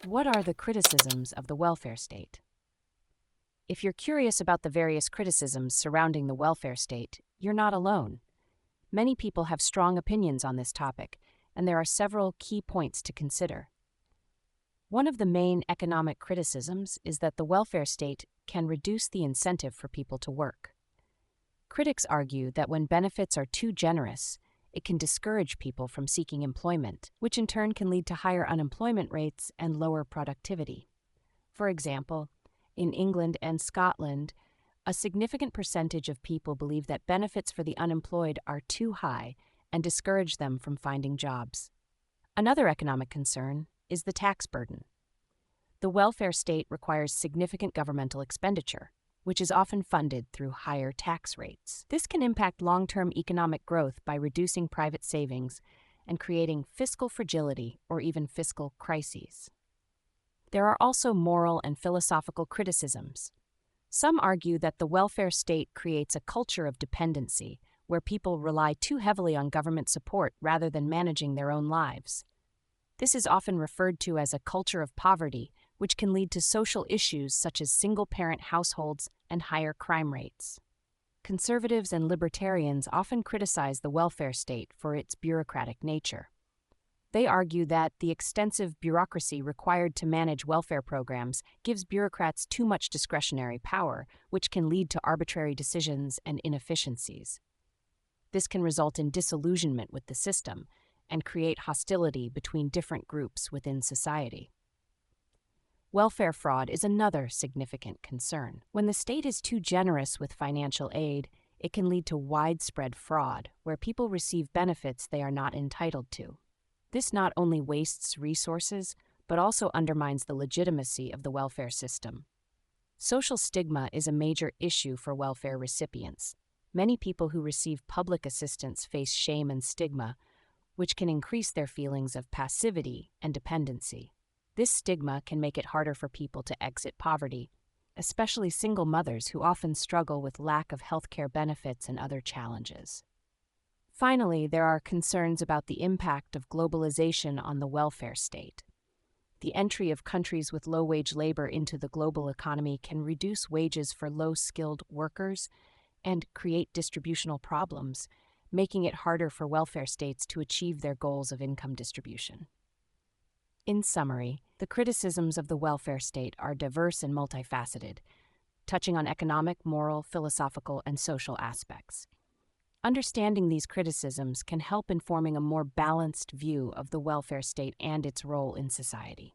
What are the criticisms of the welfare state? If you're curious about the various criticisms surrounding the welfare state, you're not alone. Many people have strong opinions on this topic, and there are several key points to consider. One of the main economic criticisms is that the welfare state can reduce the incentive for people to work. Critics argue that when benefits are too generous, it can discourage people from seeking employment, which in turn can lead to higher unemployment rates and lower productivity. For example, in England and Scotland, a significant percentage of people believe that benefits for the unemployed are too high and discourage them from finding jobs. Another economic concern is the tax burden. The welfare state requires significant governmental expenditure, which is often funded through higher tax rates. This can impact long-term economic growth by reducing private savings and creating fiscal fragility or even fiscal crises. There are also moral and philosophical criticisms. Some argue that the welfare state creates a culture of dependency, where people rely too heavily on government support rather than managing their own lives. This is often referred to as a culture of poverty, which can lead to social issues such as single-parent households and higher crime rates. Conservatives and libertarians often criticize the welfare state for its bureaucratic nature. They argue that the extensive bureaucracy required to manage welfare programs gives bureaucrats too much discretionary power, which can lead to arbitrary decisions and inefficiencies. This can result in disillusionment with the system and create hostility between different groups within society. Welfare fraud is another significant concern. When the state is too generous with financial aid, it can lead to widespread fraud, where people receive benefits they are not entitled to. This not only wastes resources, but also undermines the legitimacy of the welfare system. Social stigma is a major issue for welfare recipients. Many people who receive public assistance face shame and stigma, which can increase their feelings of passivity and dependency. This stigma can make it harder for people to exit poverty, especially single mothers who often struggle with lack of healthcare benefits and other challenges. Finally, there are concerns about the impact of globalization on the welfare state. The entry of countries with low-wage labor into the global economy can reduce wages for low-skilled workers and create distributional problems, making it harder for welfare states to achieve their goals of income distribution. In summary, the criticisms of the welfare state are diverse and multifaceted, touching on economic, moral, philosophical, and social aspects. Understanding these criticisms can help in forming a more balanced view of the welfare state and its role in society.